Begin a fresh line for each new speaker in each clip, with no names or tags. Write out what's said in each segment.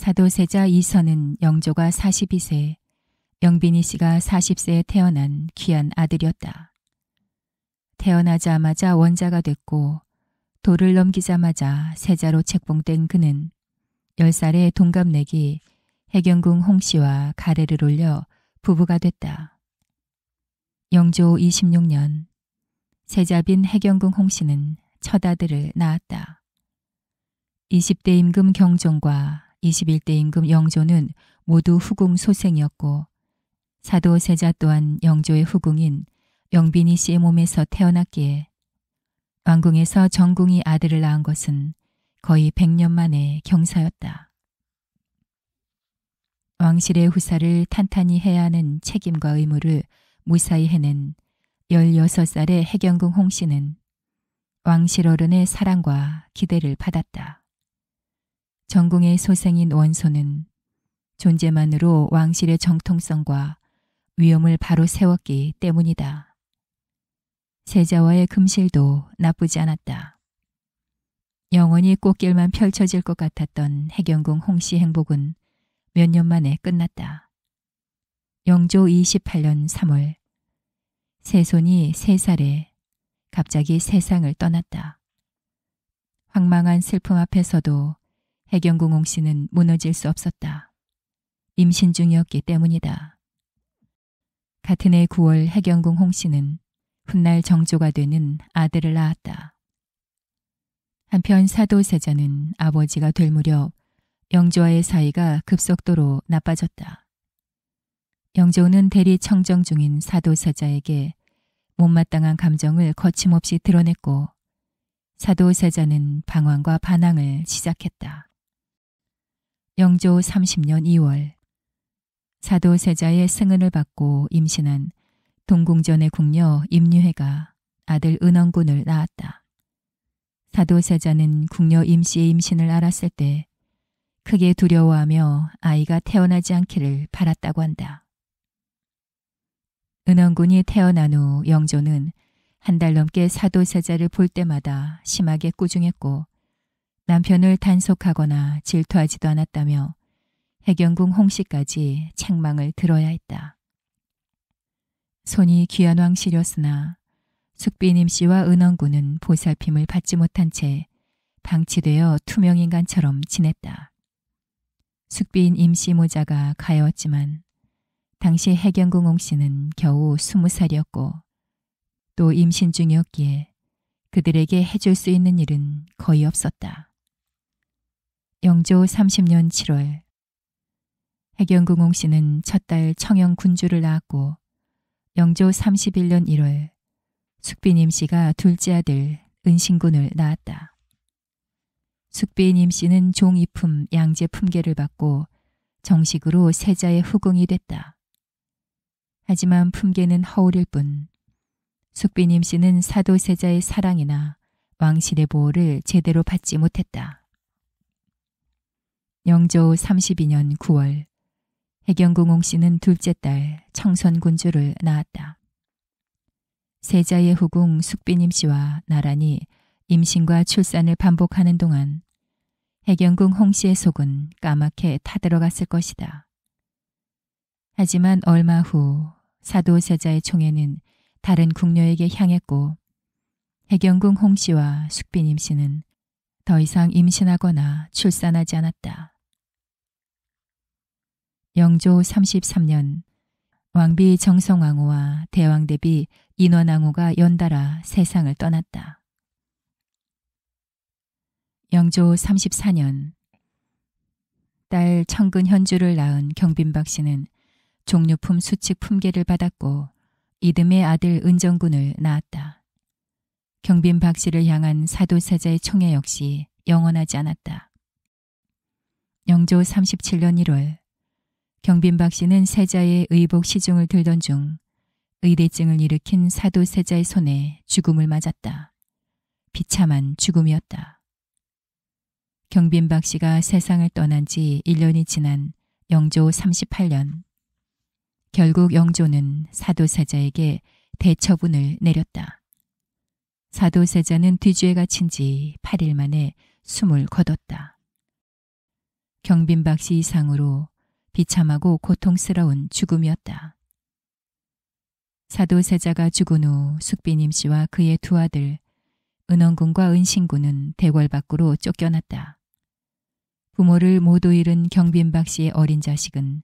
사도세자 이선은 영조가 42세, 영빈이 씨가 40세에 태어난 귀한 아들이었다. 태어나자마자 원자가 됐고 돌을 넘기자마자 세자로 책봉된 그는 10살에 동갑내기 해경궁 홍씨와 가래를 올려 부부가 됐다. 영조 26년 세자빈 해경궁 홍씨는 첫 아들을 낳았다. 20대 임금 경종과 21대 임금 영조는 모두 후궁 소생이었고 사도세자 또한 영조의 후궁인 영빈이 씨의 몸에서 태어났기에 왕궁에서 정궁이 아들을 낳은 것은 거의 100년 만의 경사였다. 왕실의 후사를 탄탄히 해야 하는 책임과 의무를 무사히 해낸 16살의 해경궁 홍씨는 왕실 어른의 사랑과 기대를 받았다. 정궁의 소생인 원소는 존재만으로 왕실의 정통성과 위엄을 바로 세웠기 때문이다. 세자와의 금실도 나쁘지 않았다. 영원히 꽃길만 펼쳐질 것 같았던 해경궁 홍씨 행복은 몇 년 만에 끝났다. 영조 28년 3월 세손이 3살에 갑자기 세상을 떠났다. 황망한 슬픔 앞에서도 해경궁 홍씨는 무너질 수 없었다. 임신 중이었기 때문이다. 같은 해 9월 해경궁 홍씨는 훗날 정조가 되는 아들을 낳았다. 한편 사도세자는 아버지가 될 무렵 영조와의 사이가 급속도로 나빠졌다. 영조는 대리 청정 중인 사도세자에게 못마땅한 감정을 거침없이 드러냈고 사도세자는 방황과 반항을 시작했다. 영조 30년 2월 사도세자의 승은을 받고 임신한 동궁전의 궁녀 임유해가 아들 은원군을 낳았다. 사도세자는 궁녀 임씨의 임신을 알았을 때 크게 두려워하며 아이가 태어나지 않기를 바랐다고 한다. 은원군이 태어난 후 영조는 한 달 넘게 사도세자를 볼 때마다 심하게 꾸중했고 남편을 단속하거나 질투하지도 않았다며 해경궁 홍씨까지 책망을 들어야 했다. 손이 귀한 왕실이었으나 숙빈 임씨와 은원군은 보살핌을 받지 못한 채 방치되어 투명인간처럼 지냈다. 숙빈 임씨 모자가 가여웠지만 당시 해경궁 홍씨는 겨우 20살이었고 또 임신 중이었기에 그들에게 해줄 수 있는 일은 거의 없었다. 영조 30년 7월 해경궁 홍씨는 첫 딸 청영 군주를 낳았고 영조 31년 1월 숙빈 임씨가 둘째 아들 은신군을 낳았다. 숙빈 임씨는 종이품 양제 품계를 받고 정식으로 세자의 후궁이 됐다. 하지만 품계는 허울일 뿐 숙빈 임씨는 사도세자의 사랑이나 왕실의 보호를 제대로 받지 못했다. 영조 32년 9월 해경궁 홍씨는 둘째 딸 청선군주를 낳았다. 세자의 후궁 숙빈 임씨와 나란히 임신과 출산을 반복하는 동안 해경궁 홍씨의 속은 까맣게 타들어갔을 것이다. 하지만 얼마 후 사도세자의 총애는 다른 궁녀에게 향했고 해경궁 홍씨와 숙빈 임씨는 더 이상 임신하거나 출산하지 않았다. 영조 33년 왕비 정성왕후와 대왕대비 인원왕후가 연달아 세상을 떠났다. 영조 34년 딸 청근현주를 낳은 경빈박 씨는 종류품 수칙 품계를 받았고 이듬해 아들 은정군을 낳았다. 경빈박 씨를 향한 사도세자의 총애 역시 영원하지 않았다. 영조 37년 1월 경빈박 씨는 세자의 의복 시중을 들던 중 의대증을 일으킨 사도세자의 손에 죽음을 맞았다. 비참한 죽음이었다. 경빈박 씨가 세상을 떠난 지 1년이 지난 영조 38년 결국 영조는 사도세자에게 대처분을 내렸다. 사도세자는 뒤주에 갇힌 지 8일 만에 숨을 거뒀다. 경빈박 씨 이상으로 비참하고 고통스러운 죽음이었다. 사도세자가 죽은 후 숙비님 씨와 그의 두 아들 은원군과 은신군은 대궐 밖으로 쫓겨났다. 부모를 모두 잃은 경빈박 씨의 어린 자식은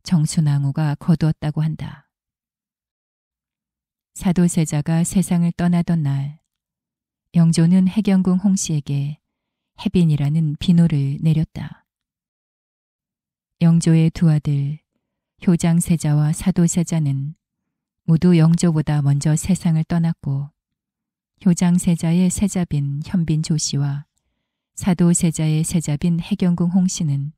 정순왕후가 거두었다고 한다. 사도세자가 세상을 떠나던 날, 영조는 해경궁 홍씨에게 해빈이라는 비노를 내렸다. 영조의 두 아들 효장세자와 사도세자는 모두 영조보다 먼저 세상을 떠났고, 효장세자의 세자빈 현빈 조씨와 사도세자의 세자빈 해경궁 홍씨는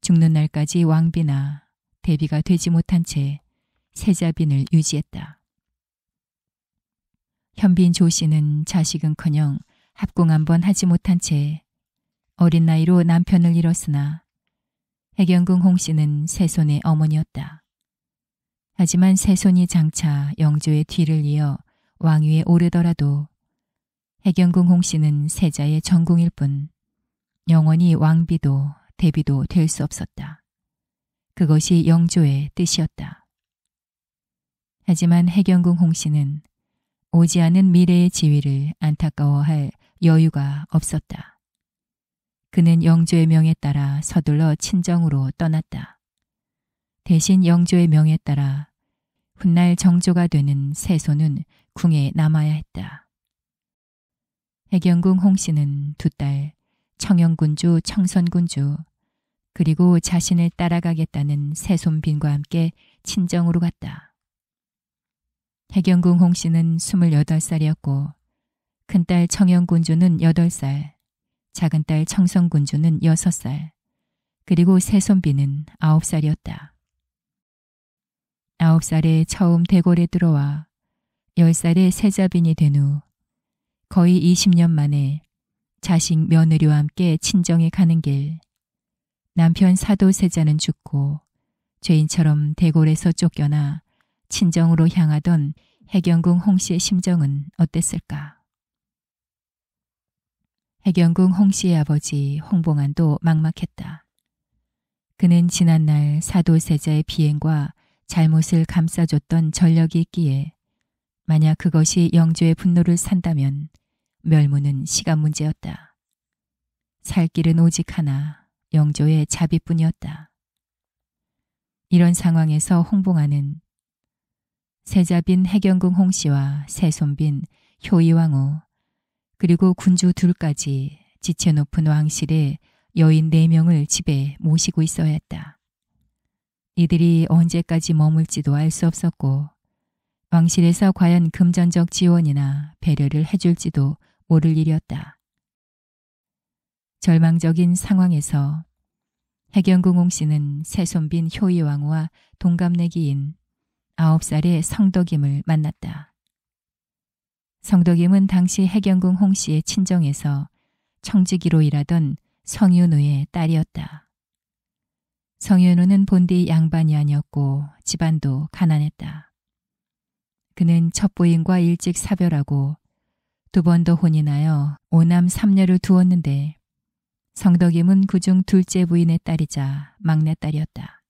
죽는 날까지 왕비나 대비가 되지 못한 채 세자빈을 유지했다. 현빈 조씨는 자식은커녕 합궁 한번 하지 못한 채 어린 나이로 남편을 잃었으나 해경궁 홍씨는 세손의 어머니였다. 하지만 세손이 장차 영조의 뒤를 이어 왕위에 오르더라도 해경궁 홍씨는 세자의 전궁일 뿐 영원히 왕비도 대비도 될 수 없었다. 그것이 영조의 뜻이었다. 하지만 해경궁 홍씨는 오지 않은 미래의 지위를 안타까워할 여유가 없었다. 그는 영조의 명에 따라 서둘러 친정으로 떠났다. 대신 영조의 명에 따라 훗날 정조가 되는 세손은 궁에 남아야 했다. 해경궁 홍씨는 두 딸 청영군주, 청선군주, 그리고 자신을 따라가겠다는 세손빈과 함께 친정으로 갔다. 해경궁 홍씨는 28살이었고 큰딸 청영군주는 8살, 작은딸 청선군주는 6살, 그리고 세손빈은 9살이었다. 9살에 처음 대궐에 들어와 10살에 세자빈이 된 후 거의 20년 만에 자식 며느리와 함께 친정에 가는 길, 남편 사도세자는 죽고 죄인처럼 대궐에서 쫓겨나 친정으로 향하던 해경궁 홍씨의 심정은 어땠을까? 해경궁 홍씨의 아버지 홍봉안도 막막했다. 그는 지난날 사도세자의 비행과 잘못을 감싸줬던 전력이 있기에 만약 그것이 영조의 분노를 산다면 멸무는 시간 문제였다. 살 길은 오직 하나, 영조의 자비뿐이었다. 이런 상황에서 홍봉안은 세자빈 해경궁 홍씨와 세손빈 효이왕후 그리고 군주 둘까지 지체 높은 왕실에 여인 4명을 집에 모시고 있어야 했다. 이들이 언제까지 머물지도 알 수 없었고 왕실에서 과연 금전적 지원이나 배려를 해줄지도 모를 일이었다. 절망적인 상황에서 해경궁 홍씨는 세손빈 효이왕후와 동갑내기인 9살의 성덕임을 만났다. 성덕임은 당시 해경궁 홍씨의 친정에서 청지기로 일하던 성윤우의 딸이었다. 성윤우는 본디 양반이 아니었고 집안도 가난했다. 그는 첫 부인과 일찍 사별하고 2번 더 혼인하여 5남 3녀를 두었는데 성덕임은 그중 둘째 부인의 딸이자 막내딸이었다.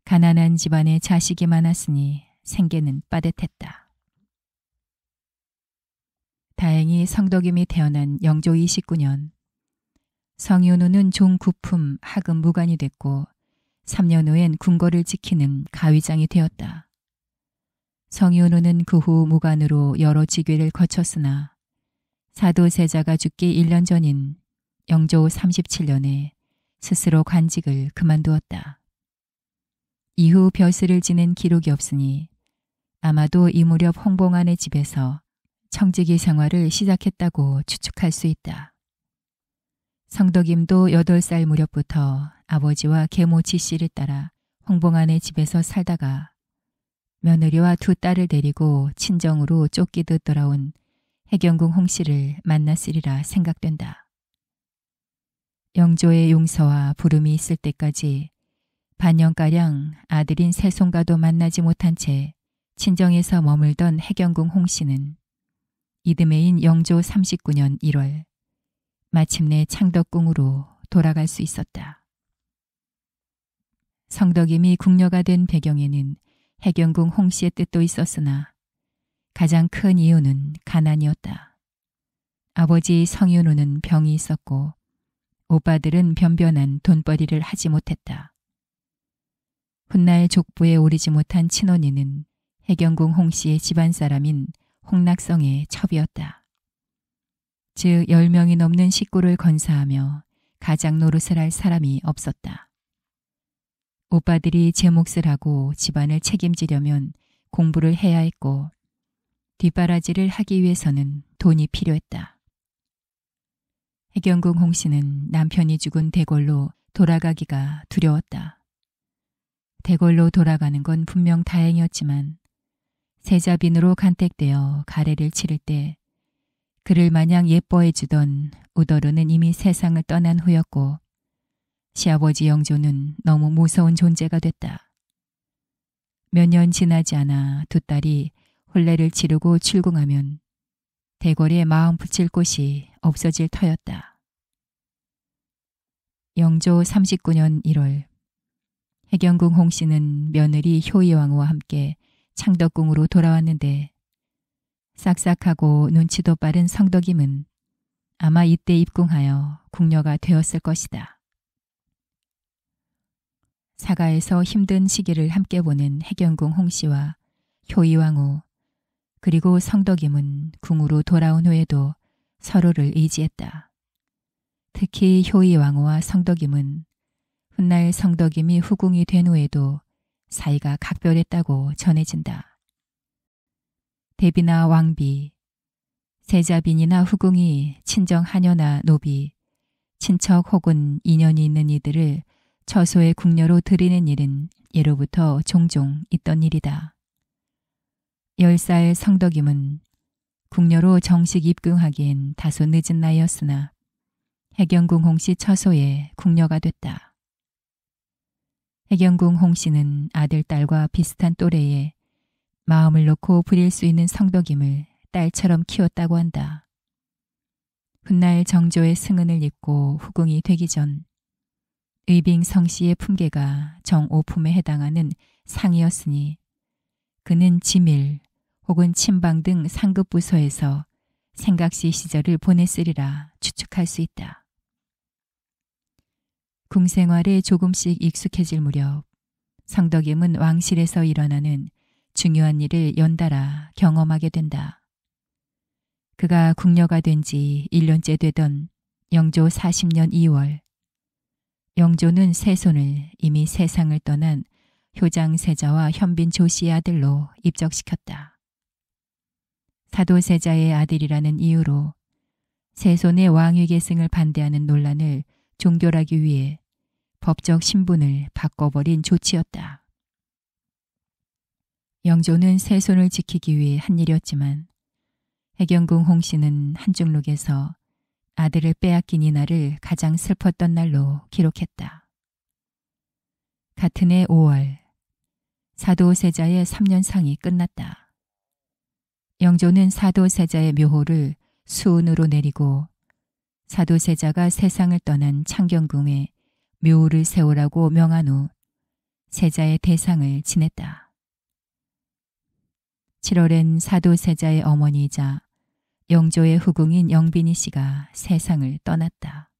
가난한 집안에 자식이 많았으니 생계는 빠듯했다. 다행히 성덕임이 태어난 영조 29년, 성윤우는 종구품 하급 무관이 됐고 3년 후엔 궁궐을 지키는 가위장이 되었다. 성윤우는 그 후 무관으로 여러 직위를 거쳤으나 사도세자가 죽기 1년 전인 영조 37년에 스스로 관직을 그만두었다. 이후 벼슬을 지낸 기록이 없으니 아마도 이 무렵 홍봉안의 집에서 청지기 생활을 시작했다고 추측할 수 있다. 성덕임도 8살 무렵부터 아버지와 계모 지씨를 따라 홍봉안의 집에서 살다가 며느리와 2 딸을 데리고 친정으로 쫓기듯 돌아온 해경궁 홍씨를 만났으리라 생각된다. 영조의 용서와 부름이 있을 때까지 반년가량 아들인 세손과도 만나지 못한 채 친정에서 머물던 해경궁 홍씨는 이듬해인 영조 39년 1월 마침내 창덕궁으로 돌아갈 수 있었다. 성덕임이 궁녀가 된 배경에는 해경궁 홍씨의 뜻도 있었으나 가장 큰 이유는 가난이었다. 아버지 성윤호는 병이 있었고 오빠들은 변변한 돈벌이를 하지 못했다. 훗날 족부에 오르지 못한 친언니는 해경궁 홍씨의 집안 사람인 홍락성의 첩이었다. 즉 10명이 넘는 식구를 건사하며 가장 노릇을 할 사람이 없었다. 오빠들이 제 몫을 하고 집안을 책임지려면 공부를 해야 했고 뒷바라지를 하기 위해서는 돈이 필요했다. 해경궁 홍씨는 남편이 죽은 대궐로 돌아가기가 두려웠다. 대궐로 돌아가는 건 분명 다행이었지만 세자빈으로 간택되어 가래를 치를 때 그를 마냥 예뻐해 주던 우더르는 이미 세상을 떠난 후였고 시아버지 영조는 너무 무서운 존재가 됐다. 몇 년 지나지 않아 두 딸이 혼례를 치르고 출궁하면 대궐에 마음 붙일 곳이 없어질 터였다. 영조 39년 1월 해경궁 홍씨는 며느리 효의왕후와 함께 창덕궁으로 돌아왔는데 싹싹하고 눈치도 빠른 성덕임은 아마 이때 입궁하여 궁녀가 되었을 것이다. 사가에서 힘든 시기를 함께 보낸 해경궁 홍씨와 효의왕후 그리고 성덕임은 궁으로 돌아온 후에도 서로를 의지했다. 특히 효의왕후와 성덕임은 훗날 성덕임이 후궁이 된 후에도 사이가 각별했다고 전해진다. 대비나 왕비, 세자빈이나 후궁이 친정 하녀나 노비, 친척 혹은 인연이 있는 이들을 처소의 궁녀로 들이는 일은 예로부터 종종 있던 일이다. 10살 성덕임은 궁녀로 정식 입궁하기엔 다소 늦은 나이였으나 해경궁 홍씨 처소에 궁녀가 됐다. 해경궁 홍씨는 아들, 딸과 비슷한 또래에 마음을 놓고 부릴 수 있는 성덕임을 딸처럼 키웠다고 한다. 훗날 정조의 승은을 입고 후궁이 되기 전 의빙 성씨의 품계가 정오품에 해당하는 상이었으니 그는 지밀 혹은 친방 등 상급 부서에서 생각시 시절을 보냈으리라 추측할 수 있다. 궁생활에 조금씩 익숙해질 무렵 성덕임은 왕실에서 일어나는 중요한 일을 연달아 경험하게 된다. 그가 궁녀가 된 지 1년째 되던 영조 40년 2월 영조는 세손을 이미 세상을 떠난 효장세자와 현빈 조씨의 아들로 입적시켰다. 사도세자의 아들이라는 이유로 세손의 왕위 계승을 반대하는 논란을 종결하기 위해 법적 신분을 바꿔버린 조치였다. 영조는 세손을 지키기 위해 한 일이었지만 해경궁 홍씨는 한중록에서 아들을 빼앗긴 이날을 가장 슬펐던 날로 기록했다. 같은 해 5월 사도세자의 3년상이 끝났다. 영조는 사도세자의 묘호를 수운으로 내리고 사도세자가 세상을 떠난 창경궁에 묘호를 세우라고 명한 후 세자의 대상을 지냈다. 7월엔 사도세자의 어머니이자 영조의 후궁인 영빈이 씨가 세상을 떠났다.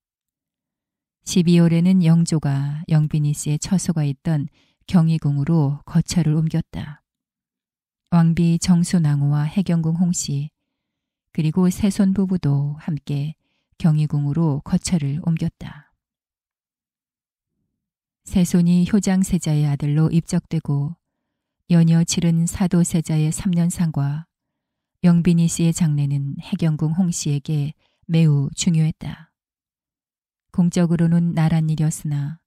12월에는 영조가 영빈이 씨의 처소가 있던 경희궁으로 거처를 옮겼다. 왕비 정순왕후와 해경궁 홍씨 그리고 세손 부부도 함께 경희궁으로 거처를 옮겼다. 세손이 효장세자의 아들로 입적되고 연이어 치른 사도세자의 3년상과 영빈이 씨의 장례는 해경궁 홍씨에게 매우 중요했다. 공적으로는 나란 일이었으나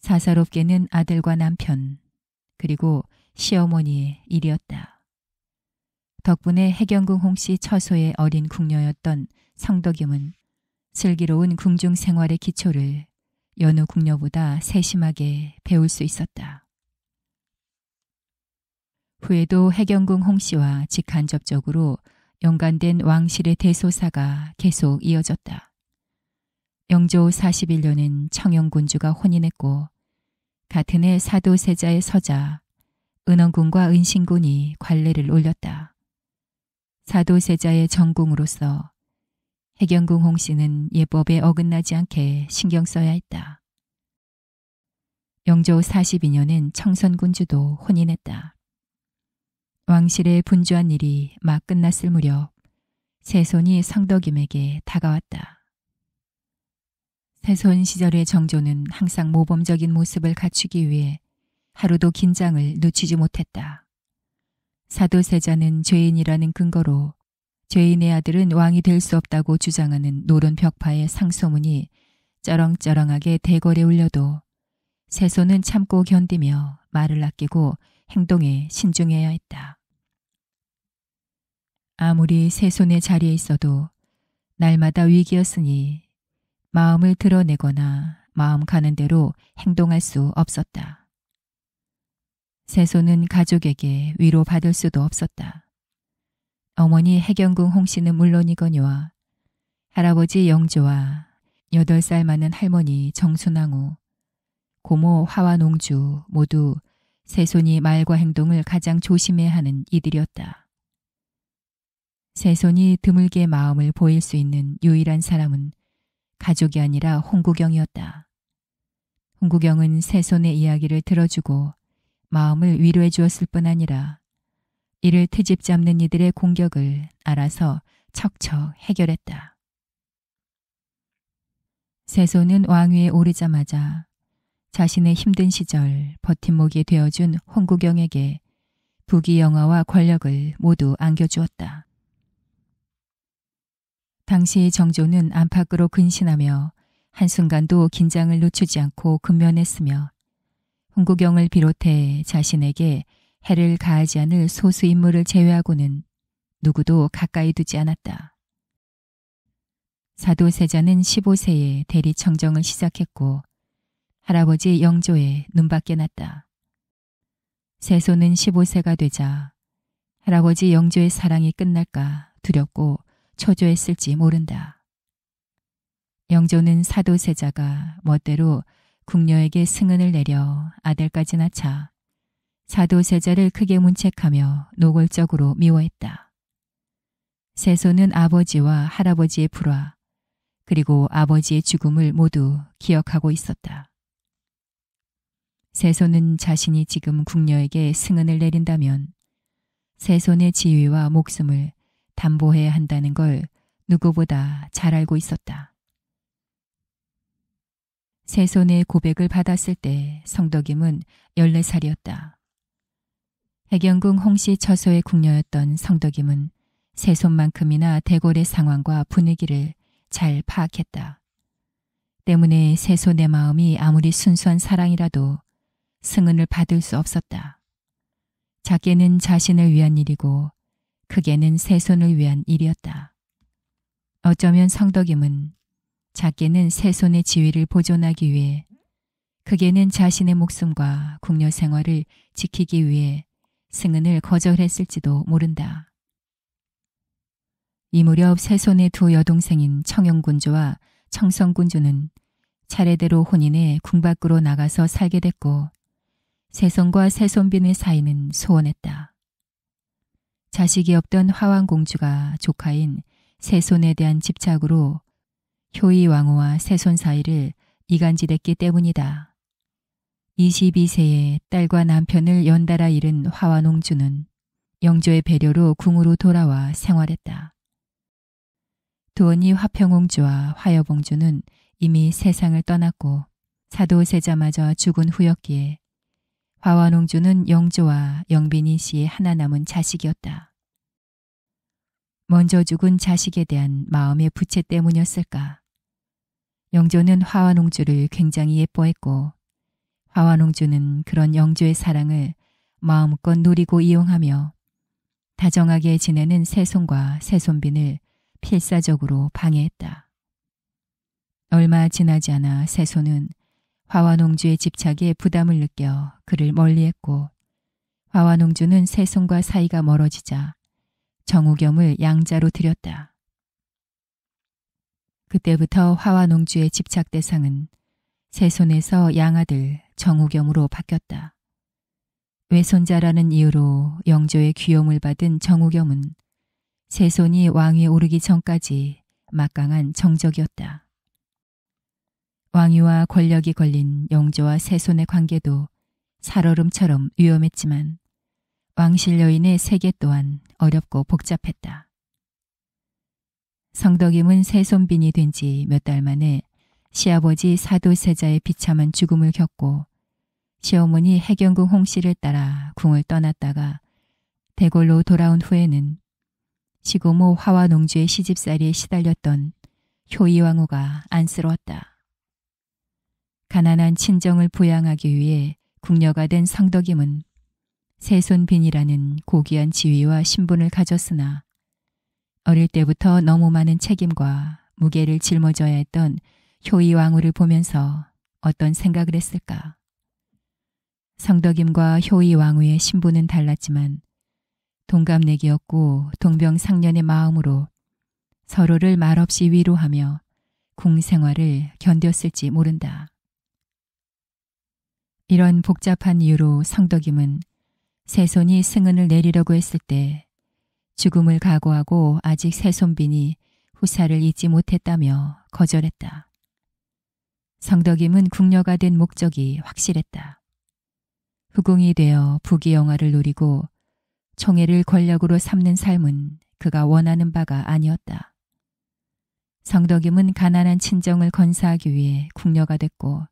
사사롭게는 아들과 남편 그리고 시어머니의 일이었다. 덕분에 해경궁 홍씨 처소의 어린 궁녀였던 성덕임은 슬기로운 궁중 생활의 기초를 여느 궁녀보다 세심하게 배울 수 있었다. 후에도 해경궁 홍씨와 직간접적으로 연관된 왕실의 대소사가 계속 이어졌다. 영조 41년엔 청영군주가 혼인했고 같은 해 사도세자의 서자 은원군과 은신군이 관례를 올렸다. 사도세자의 전궁으로서 해경궁 홍씨는 예법에 어긋나지 않게 신경 써야 했다. 영조 42년엔 청선군주도 혼인했다. 왕실에 분주한 일이 막 끝났을 무렵 세손이 성덕임에게 다가왔다. 세손 시절의 정조는 항상 모범적인 모습을 갖추기 위해 하루도 긴장을 늦추지 못했다. 사도세자는 죄인이라는 근거로 죄인의 아들은 왕이 될 수 없다고 주장하는 노론 벽파의 상소문이 쩌렁쩌렁하게 대궐에 울려도 세손은 참고 견디며 말을 아끼고 행동에 신중해야 했다. 아무리 세손의 자리에 있어도 날마다 위기였으니 마음을 드러내거나 마음 가는 대로 행동할 수 없었다. 세손은 가족에게 위로받을 수도 없었다. 어머니 해경궁 홍씨는 물론이거니와 할아버지 영조와 8살 많은 할머니 정순왕후, 고모 화완옹주 모두 세손이 말과 행동을 가장 조심해야 하는 이들이었다. 세손이 드물게 마음을 보일 수 있는 유일한 사람은 가족이 아니라 홍구경이었다. 홍구경은 세손의 이야기를 들어주고 마음을 위로해 주었을 뿐 아니라 이를 트집 잡는 이들의 공격을 알아서 척척 해결했다. 세손은 왕위에 오르자마자 자신의 힘든 시절 버팀목이 되어준 홍구경에게 부귀 영화와 권력을 모두 안겨주었다. 당시 정조는 안팎으로 근신하며 한순간도 긴장을 늦추지 않고 근면했으며 홍구경을 비롯해 자신에게 해를 가하지 않을 소수 인물을 제외하고는 누구도 가까이 두지 않았다. 사도세자는 15세에 대리청정을 시작했고 할아버지 영조에 눈밖에 났다. 세손은 15세가 되자 할아버지 영조의 사랑이 끝날까 두렵고 초조했을지 모른다. 영조는 사도세자가 멋대로 궁녀에게 승은을 내려 아들까지 낳자 사도세자를 크게 문책하며 노골적으로 미워했다. 세손은 아버지와 할아버지의 불화 그리고 아버지의 죽음을 모두 기억하고 있었다. 세손은 자신이 지금 궁녀에게 승은을 내린다면 세손의 지위와 목숨을 담보해야 한다는 걸 누구보다 잘 알고 있었다. 세손의 고백을 받았을 때 성덕임은 14살이었다. 해경궁 홍씨 처소의 궁녀였던 성덕임은 세손만큼이나 대궐의 상황과 분위기를 잘 파악했다. 때문에 세손의 마음이 아무리 순수한 사랑이라도 승은을 받을 수 없었다. 작게는 자신을 위한 일이고 크게는 세손을 위한 일이었다. 어쩌면 성덕임은 작게는 세손의 지위를 보존하기 위해 크게는 자신의 목숨과 궁녀 생활을 지키기 위해 승은을 거절했을지도 모른다. 이 무렵 세손의 두 여동생인 청영군주와 청성군주는 차례대로 혼인해 궁 밖으로 나가서 살게 됐고 세손과 세손빈의 사이는 소원했다. 자식이 없던 화왕공주가 조카인 세손에 대한 집착으로 효의왕후와 세손 사이를 이간질했기 때문이다. 22세에 딸과 남편을 연달아 잃은 화완옹주는 영조의 배려로 궁으로 돌아와 생활했다. 두언니 화평옹주와 화여봉주는 이미 세상을 떠났고 사도세자마저 죽은 후였기에 화완옹주는 영조와 영빈이 씨의 하나 남은 자식이었다. 먼저 죽은 자식에 대한 마음의 부채 때문이었을까. 영조는 화완옹주를 굉장히 예뻐했고 화완옹주는 그런 영조의 사랑을 마음껏 누리고 이용하며 다정하게 지내는 세손과 세손빈을 필사적으로 방해했다. 얼마 지나지 않아 세손은 화완옹주의 집착에 부담을 느껴 그를 멀리했고 화완옹주는 세손과 사이가 멀어지자 정우겸을 양자로 들였다. 그때부터 화완옹주의 집착 대상은 세손에서 양아들 정우겸으로 바뀌었다. 외손자라는 이유로 영조의 귀염을 받은 정우겸은 세손이 왕위에 오르기 전까지 막강한 정적이었다. 왕위와 권력이 걸린 영조와 세손의 관계도 살얼음처럼 위험했지만 왕실 여인의 세계 또한 어렵고 복잡했다. 성덕임은 세손빈이 된 지 몇 달 만에 시아버지 사도세자의 비참한 죽음을 겪고 시어머니 해경궁 홍씨를 따라 궁을 떠났다가 대궐로 돌아온 후에는 시고모 화와농주의 시집살이에 시달렸던 효이왕후가 안쓰러웠다. 가난한 친정을 부양하기 위해 궁녀가 된 성덕임은 세손빈이라는 고귀한 지위와 신분을 가졌으나 어릴 때부터 너무 많은 책임과 무게를 짊어져야 했던 효이왕후를 보면서 어떤 생각을 했을까? 성덕임과 효이왕후의 신분은 달랐지만 동갑내기였고 동병상련의 마음으로 서로를 말없이 위로하며 궁 생활을 견뎠을지 모른다. 이런 복잡한 이유로 성덕임은 세손이 승은을 내리려고 했을 때 죽음을 각오하고 아직 세손빈이 후사를 잊지 못했다며 거절했다. 성덕임은 궁녀가 된 목적이 확실했다. 후궁이 되어 부귀영화를 누리고 총애를 권력으로 삼는 삶은 그가 원하는 바가 아니었다. 성덕임은 가난한 친정을 건사하기 위해 궁녀가 됐고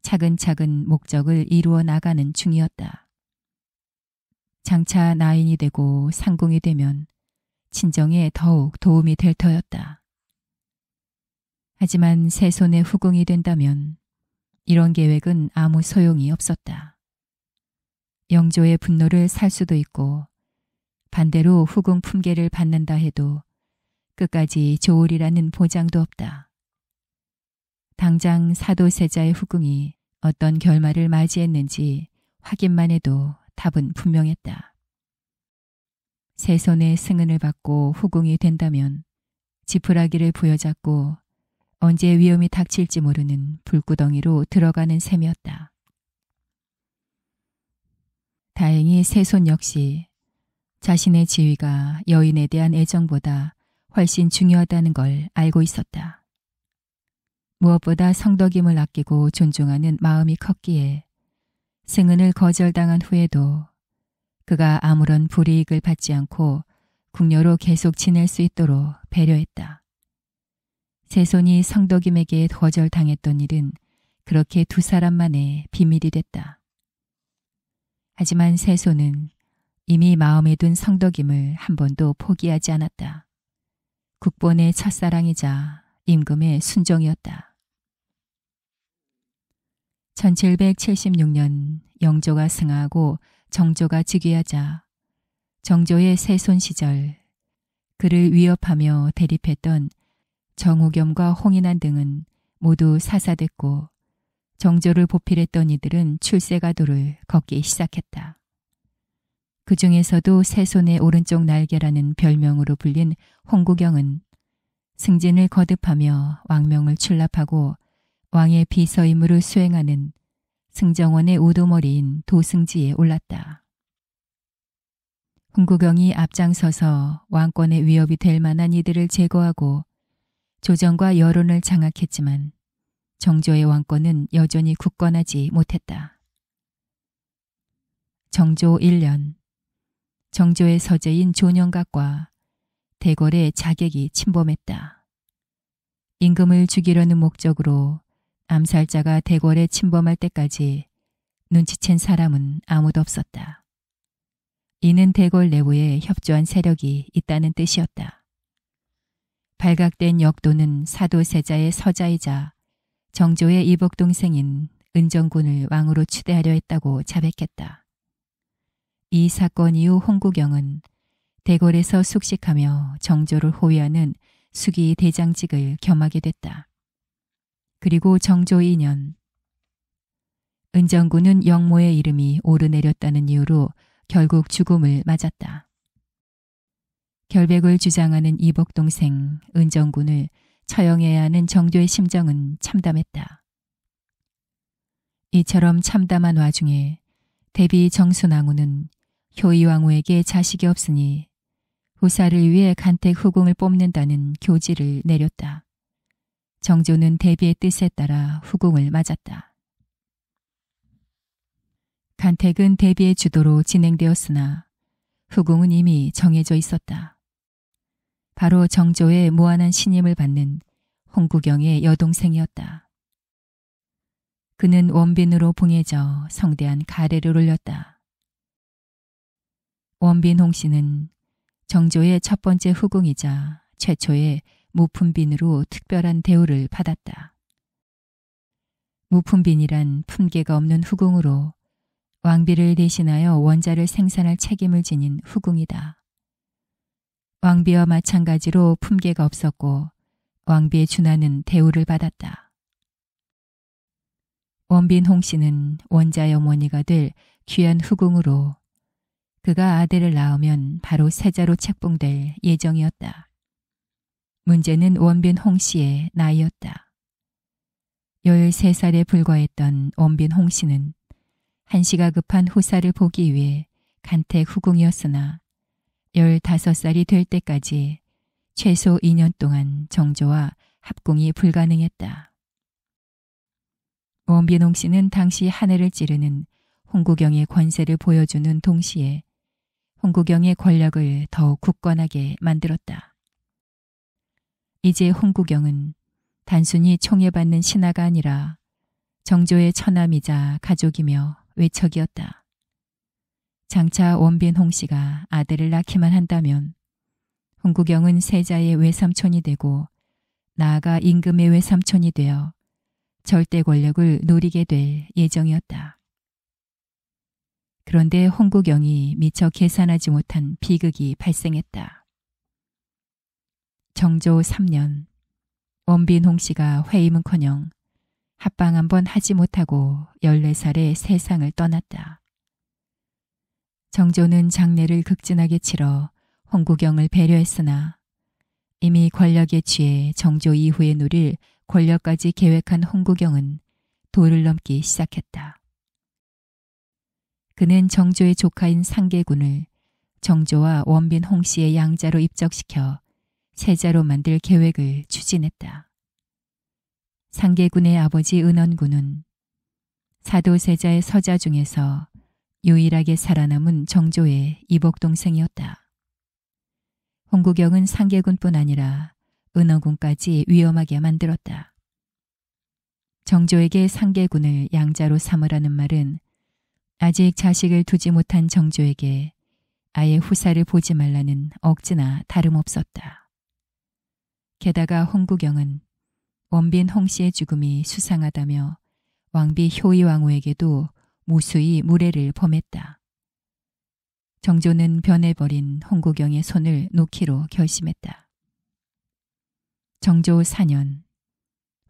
차근차근 목적을 이루어 나가는 중이었다. 장차 나인이 되고 상궁이 되면 친정에 더욱 도움이 될 터였다. 하지만 세손의 후궁이 된다면 이런 계획은 아무 소용이 없었다. 영조의 분노를 살 수도 있고 반대로 후궁 품계를 받는다 해도 끝까지 좋으리라는 보장도 없다. 당장 사도세자의 후궁이 어떤 결말을 맞이했는지 확인만 해도 답은 분명했다. 세손의 승은을 받고 후궁이 된다면 지푸라기를 부여잡고 언제 위험이 닥칠지 모르는 불구덩이로 들어가는 셈이었다. 다행히 세손 역시 자신의 지위가 여인에 대한 애정보다 훨씬 중요하다는 걸 알고 있었다. 무엇보다 성덕임을 아끼고 존중하는 마음이 컸기에 승은을 거절당한 후에도 그가 아무런 불이익을 받지 않고 궁녀로 계속 지낼 수 있도록 배려했다. 세손이 성덕임에게 거절당했던 일은 그렇게 두 사람만의 비밀이 됐다. 하지만 세손은 이미 마음에 둔 성덕임을 한 번도 포기하지 않았다. 국본의 첫사랑이자 임금의 순종이었다. 1776년 영조가 승하하고 정조가 즉위하자 정조의 세손 시절 그를 위협하며 대립했던 정우겸과 홍인한 등은 모두 사사됐고 정조를 보필했던 이들은 출세가도를 걷기 시작했다. 그 중에서도 세손의 오른쪽 날개라는 별명으로 불린 홍구경은 승진을 거듭하며 왕명을 출납하고 왕의 비서임무를 수행하는 승정원의 우두머리인 도승지에 올랐다. 홍구경이 앞장서서 왕권의 위협이 될 만한 이들을 제거하고 조정과 여론을 장악했지만 정조의 왕권은 여전히 굳건하지 못했다. 정조 1년, 정조의 서재인 존영각과 대궐의 자객이 침범했다. 임금을 죽이려는 목적으로 암살자가 대궐에 침범할 때까지 눈치챈 사람은 아무도 없었다. 이는 대궐 내부에 협조한 세력이 있다는 뜻이었다. 발각된 역도는 사도세자의 서자이자 정조의 이복동생인 은정군을 왕으로 추대하려 했다고 자백했다. 이 사건 이후 홍구경은 대궐에서 숙식하며 정조를 호위하는 수기 대장직을 겸하게 됐다. 그리고 정조 2년, 은정군은 영모의 이름이 오르내렸다는 이유로 결국 죽음을 맞았다. 결백을 주장하는 이복동생 은정군을 처형해야 하는 정조의 심정은 참담했다. 이처럼 참담한 와중에 대비 정순왕후는 효의왕후에게 자식이 없으니 후사를 위해 간택 후궁을 뽑는다는 교지를 내렸다. 정조는 대비의 뜻에 따라 후궁을 맞았다. 간택은 대비의 주도로 진행되었으나 후궁은 이미 정해져 있었다. 바로 정조의 무한한 신임을 받는 홍구경의 여동생이었다. 그는 원빈으로 봉해져 성대한 가래를 올렸다. 원빈 홍씨는 정조의 첫 번째 후궁이자 최초의 무품빈으로 특별한 대우를 받았다. 무품빈이란 품계가 없는 후궁으로 왕비를 대신하여 원자를 생산할 책임을 지닌 후궁이다. 왕비와 마찬가지로 품계가 없었고 왕비에 준하는 대우를 받았다. 원빈 홍씨는 원자의 어머니가 될 귀한 후궁으로 그가 아들을 낳으면 바로 세자로 책봉될 예정이었다. 문제는 원빈 홍씨의 나이였다. 13살에 불과했던 원빈 홍씨는 한시가 급한 후사를 보기 위해 간택 후궁이었으나 15살이 될 때까지 최소 2년 동안 정조와 합궁이 불가능했다. 원빈 홍씨는 당시 하늘을 찌르는 홍구경의 권세를 보여주는 동시에 홍구경의 권력을 더욱 굳건하게 만들었다. 이제 홍구경은 단순히 총애받는 신하가 아니라 정조의 처남이자 가족이며 외척이었다. 장차 원빈 홍씨가 아들을 낳기만 한다면 홍구경은 세자의 외삼촌이 되고 나아가 임금의 외삼촌이 되어 절대 권력을 누리게 될 예정이었다. 그런데 홍구경이 미처 계산하지 못한 비극이 발생했다. 정조 3년, 원빈 홍씨가 회임은커녕 합방 한번 하지 못하고 14살에 세상을 떠났다. 정조는 장례를 극진하게 치러 홍구경을 배려했으나 이미 권력에 취해 정조 이후에 누릴 권력까지 계획한 홍구경은 도를 넘기 시작했다. 그는 정조의 조카인 상계군을 정조와 원빈 홍씨의 양자로 입적시켜 세자로 만들 계획을 추진했다. 상계군의 아버지 은원군은 사도세자의 서자 중에서 유일하게 살아남은 정조의 이복동생이었다. 홍구경은 상계군뿐 아니라 은원군까지 위험하게 만들었다. 정조에게 상계군을 양자로 삼으라는 말은 아직 자식을 두지 못한 정조에게 아예 후사를 보지 말라는 억지나 다름없었다. 게다가 홍구경은 원빈 홍씨의 죽음이 수상하다며 왕비 효의왕후에게도 무수히 무례를 범했다. 정조는 변해버린 홍구경의 손을 놓기로 결심했다. 정조 4년,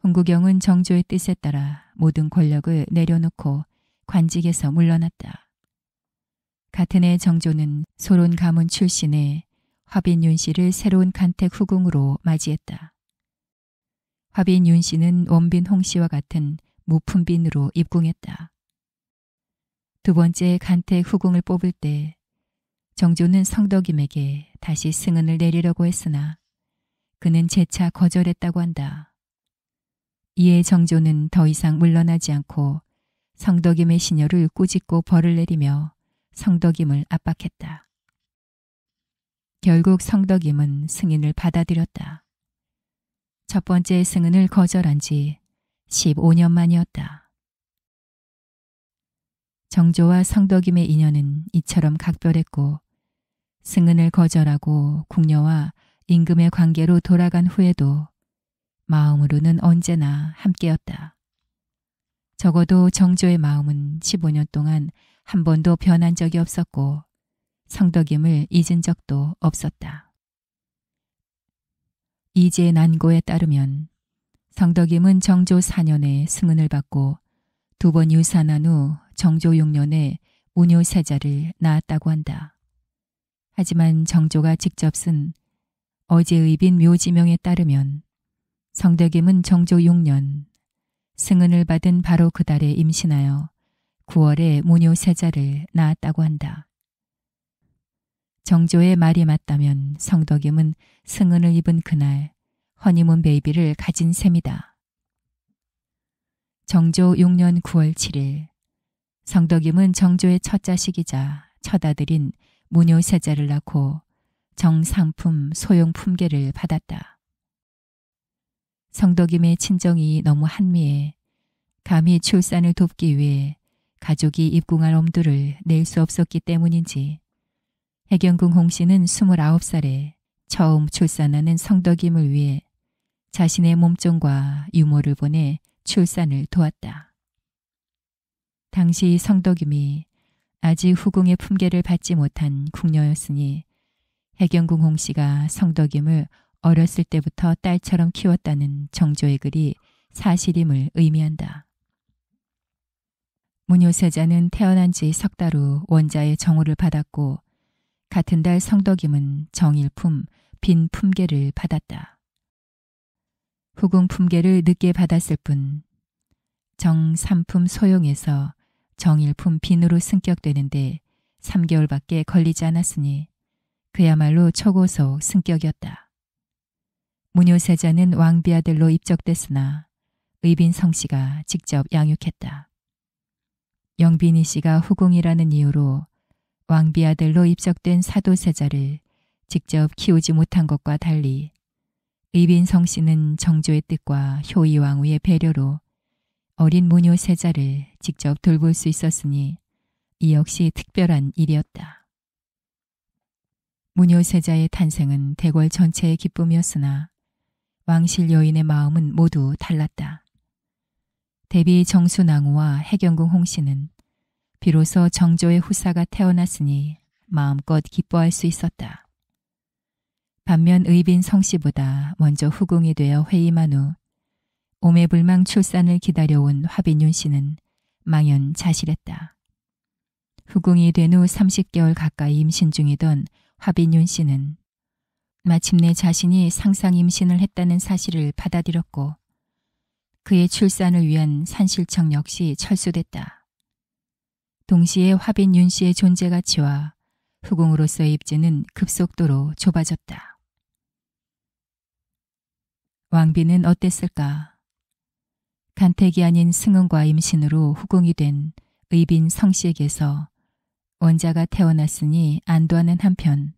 홍구경은 정조의 뜻에 따라 모든 권력을 내려놓고 관직에서 물러났다. 같은 해 정조는 소론 가문 출신의 화빈윤 씨를 새로운 간택 후궁으로 맞이했다. 화빈윤 씨는 원빈 홍씨와 같은 무품빈으로 입궁했다. 두 번째 간택 후궁을 뽑을 때 정조는 성덕임에게 다시 승은을 내리려고 했으나 그는 재차 거절했다고 한다. 이에 정조는 더 이상 물러나지 않고 성덕임의 시녀를 꾸짖고 벌을 내리며 성덕임을 압박했다. 결국 성덕임은 승인을 받아들였다. 첫 번째 승인을 거절한 지 15년 만이었다. 정조와 성덕임의 인연은 이처럼 각별했고 승인을 거절하고 궁녀와 임금의 관계로 돌아간 후에도 마음으로는 언제나 함께였다. 적어도 정조의 마음은 15년 동안 한 번도 변한 적이 없었고 성덕임을 잊은 적도 없었다. 이제 난고에 따르면 성덕임은 정조 4년에 승은을 받고 두 번 유산한 후 정조 6년에 운효세자를 낳았다고 한다. 하지만 정조가 직접 쓴 어제의빈 묘지명에 따르면 성덕임은 정조 6년 승은을 받은 바로 그 달에 임신하여 9월에 무뇨세자를 낳았다고 한다. 정조의 말이 맞다면 성덕임은 승은을 입은 그날 허니문 베이비를 가진 셈이다. 정조 6년 9월 7일 성덕임은 정조의 첫 자식이자 첫 아들인 무뇨세자를 낳고 정상품 소용 품계를 받았다. 성덕임의 친정이 너무 한미해 감히 출산을 돕기 위해 가족이 입궁할 엄두를 낼 수 없었기 때문인지 해경궁 홍씨는 29살에 처음 출산하는 성덕임을 위해 자신의 몸종과 유모를 보내 출산을 도왔다. 당시 성덕임이 아직 후궁의 품계를 받지 못한 궁녀였으니 해경궁 홍씨가 성덕임을 어렸을 때부터 딸처럼 키웠다는 정조의 글이 사실임을 의미한다. 무뇨세자는 태어난 지 석 달 후 원자의 정후를 받았고 같은 달 성덕임은 정일품 빈 품계를 받았다. 후궁 품계를 늦게 받았을 뿐 정삼품 소용에서 정일품 빈으로 승격되는데 3개월밖에 걸리지 않았으니 그야말로 초고속 승격이었다. 무뇨세자는 왕비아들로 입적됐으나 의빈 성씨가 직접 양육했다. 영빈이 씨가 후궁이라는 이유로 왕비아들로 입적된 사도세자를 직접 키우지 못한 것과 달리 의빈 성씨는 정조의 뜻과 효의 왕후의 배려로 어린 무뇨세자를 직접 돌볼 수 있었으니 이 역시 특별한 일이었다. 무뇨세자의 탄생은 대궐 전체의 기쁨이었으나 왕실 여인의 마음은 모두 달랐다. 대비 정수낭후와 해경궁 홍씨는 비로소 정조의 후사가 태어났으니 마음껏 기뻐할 수 있었다. 반면 의빈 성씨보다 먼저 후궁이 되어 회임한 후 오매불망 출산을 기다려온 화빈윤 씨는 망연자실했다. 후궁이 된 후 30개월 가까이 임신 중이던 화빈윤 씨는 마침내 자신이 상상 임신을 했다는 사실을 받아들였고 그의 출산을 위한 산실청 역시 철수됐다. 동시에 화빈윤 씨의 존재 가치와 후궁으로서의 입지는 급속도로 좁아졌다. 왕비는 어땠을까? 간택이 아닌 승은과 임신으로 후궁이 된 의빈 성씨에게서 원자가 태어났으니 안도하는 한편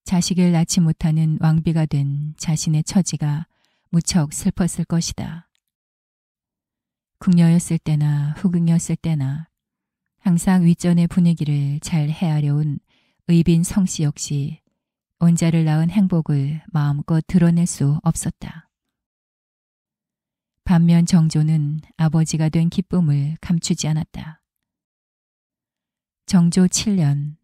자식을 낳지 못하는 왕비가 된 자신의 처지가 무척 슬펐을 것이다. 궁녀였을 때나 후궁이었을 때나 항상 윗전의 분위기를 잘 헤아려온 의빈 성씨 역시 원자를 낳은 행복을 마음껏 드러낼 수 없었다. 반면 정조는 아버지가 된 기쁨을 감추지 않았다. 정조 7년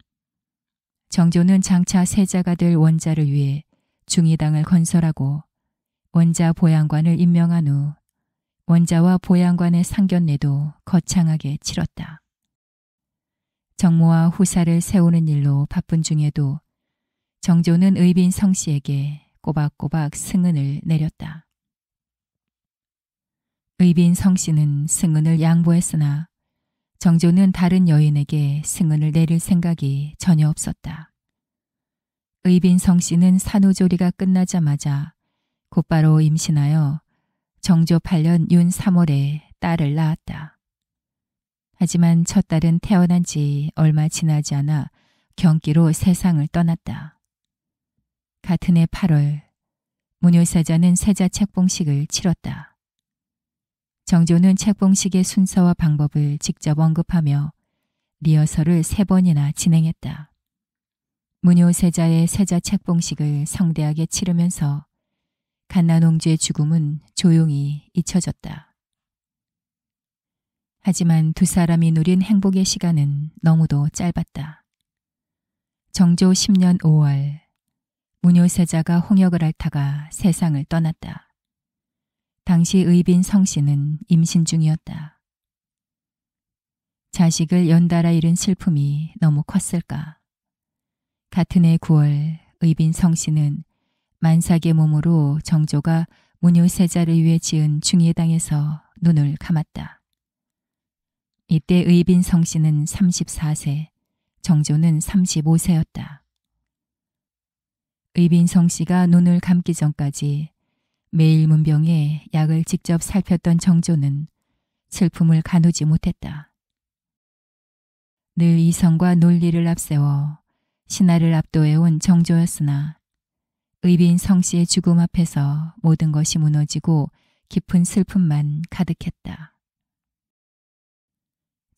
정조는 장차 세자가 될 원자를 위해 중의당을 건설하고 원자 보양관을 임명한 후 원자와 보양관의 상견례도 거창하게 치렀다. 정모와 후사를 세우는 일로 바쁜 중에도 정조는 의빈 성씨에게 꼬박꼬박 승은을 내렸다. 의빈 성씨는 승은을 양보했으나 정조는 다른 여인에게 승은을 내릴 생각이 전혀 없었다. 의빈 성씨는 산후조리가 끝나자마자 곧바로 임신하여 정조 8년 윤 3월에 딸을 낳았다. 하지만 첫 딸은 태어난 지 얼마 지나지 않아 경기로 세상을 떠났다. 같은 해 8월 무뇨세자는 세자 책봉식을 치렀다. 정조는 책봉식의 순서와 방법을 직접 언급하며 리허설을 3번이나 진행했다. 무뇨세자의 세자 책봉식을 성대하게 치르면서 갓난옹주의 죽음은 조용히 잊혀졌다. 하지만 두 사람이 누린 행복의 시간은 너무도 짧았다. 정조 10년 5월 무뇨세자가 홍역을 앓다가 세상을 떠났다. 당시 의빈 성씨는 임신 중이었다. 자식을 연달아 잃은 슬픔이 너무 컸을까. 같은 해 9월 의빈 성씨는 만삭의 몸으로 정조가 무뇨세자를 위해 지은 중의당에서 눈을 감았다. 이때 의빈성 씨는 34세, 정조는 35세였다. 의빈성 씨가 눈을 감기 전까지 매일 문병에 약을 직접 살폈던 정조는 슬픔을 가누지 못했다. 늘 이성과 논리를 앞세워 신하를 압도해온 정조였으나 의빈성 씨의 죽음 앞에서 모든 것이 무너지고 깊은 슬픔만 가득했다.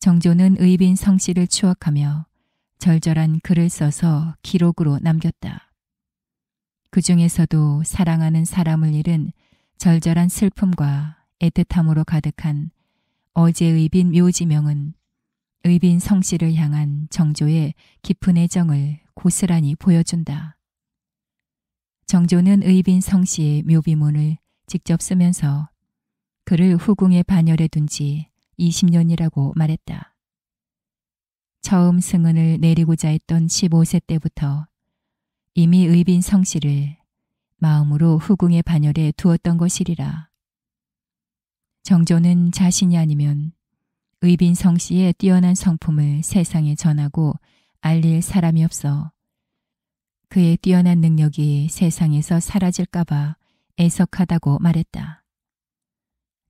정조는 의빈성 씨를 추억하며 절절한 글을 써서 기록으로 남겼다. 그 중에서도 사랑하는 사람을 잃은 절절한 슬픔과 애틋함으로 가득한 어제 의빈 묘지명은 의빈성 씨를 향한 정조의 깊은 애정을 고스란히 보여준다. 정조는 의빈성 씨의 묘비문을 직접 쓰면서 그를 후궁에 반열해 둔 지 20년이라고 말했다. 처음 승은을 내리고자 했던 15세 때부터 이미 의빈성 씨를 마음으로 후궁에 반열해 두었던 것이리라. 정조는 자신이 아니면 의빈성 씨의 뛰어난 성품을 세상에 전하고 알릴 사람이 없어 그의 뛰어난 능력이 세상에서 사라질까봐 애석하다고 말했다.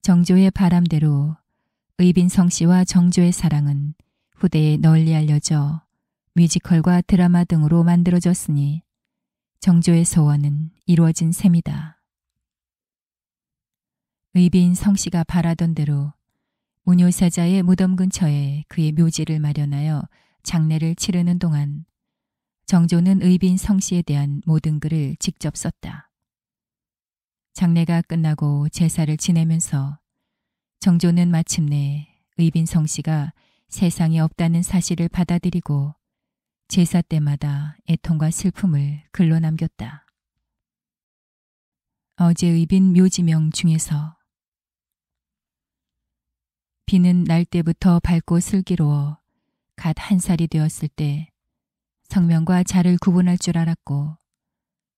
정조의 바람대로 의빈성 씨와 정조의 사랑은 후대에 널리 알려져 뮤지컬과 드라마 등으로 만들어졌으니 정조의 소원은 이루어진 셈이다. 의빈성 씨가 바라던 대로 문효사자의 무덤 근처에 그의 묘지를 마련하여 장례를 치르는 동안 정조는 의빈성 씨에 대한 모든 글을 직접 썼다. 장례가 끝나고 제사를 지내면서 정조는 마침내 의빈성 씨가 세상에 없다는 사실을 받아들이고 제사 때마다 애통과 슬픔을 글로 남겼다. 어제 의빈 묘지명 중에서 비는 날 때부터 밝고 슬기로워 갓 1살이 되었을 때 성명과 자를 구분할 줄 알았고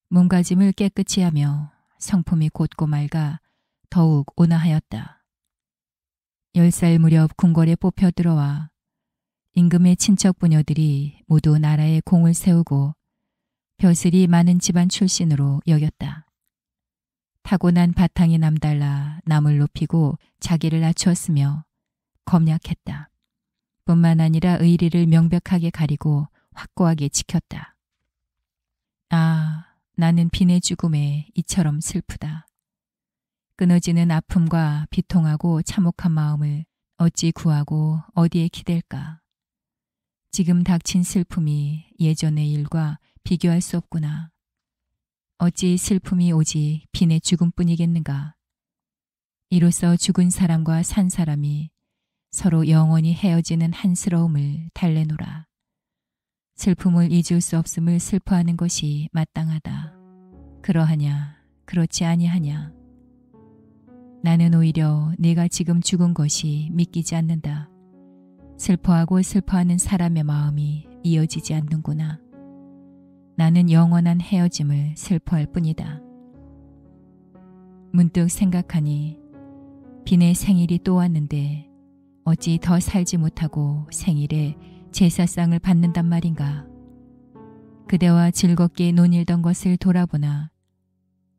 몸가짐을 깨끗이 하며 성품이 곧고 맑아 더욱 온화하였다. 10살 무렵 궁궐에 뽑혀 들어와 임금의 친척 부녀들이 모두 나라에 공을 세우고 벼슬이 많은 집안 출신으로 여겼다. 타고난 바탕이 남달라 남을 높이고 자기를 낮추었으며 검약했다. 뿐만 아니라 의리를 명백하게 가리고 확고하게 지켰다. 아, 나는 빈의 죽음에 이처럼 슬프다. 끊어지는 아픔과 비통하고 참혹한 마음을 어찌 구하고 어디에 기댈까. 지금 닥친 슬픔이 예전의 일과 비교할 수 없구나. 어찌 슬픔이 오직 빈의 죽음뿐이겠는가. 이로써 죽은 사람과 산 사람이 서로 영원히 헤어지는 한스러움을 달래노라. 슬픔을 잊을 수 없음을 슬퍼하는 것이 마땅하다. 그러하냐, 그렇지 아니하냐. 나는 오히려 내가 지금 죽은 것이 믿기지 않는다. 슬퍼하고 슬퍼하는 사람의 마음이 이어지지 않는구나. 나는 영원한 헤어짐을 슬퍼할 뿐이다. 문득 생각하니 빈의 생일이 또 왔는데 어찌 더 살지 못하고 생일에 제사상을 받는단 말인가. 그대와 즐겁게 논일던 것을 돌아보나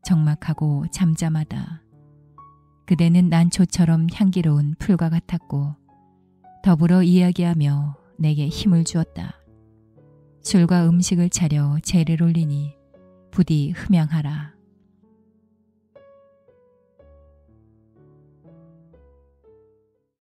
적막하고 잠잠하다. 그대는 난초처럼 향기로운 풀과 같았고 더불어 이야기하며 내게 힘을 주었다. 술과 음식을 차려 제를 올리니 부디 흠양하라.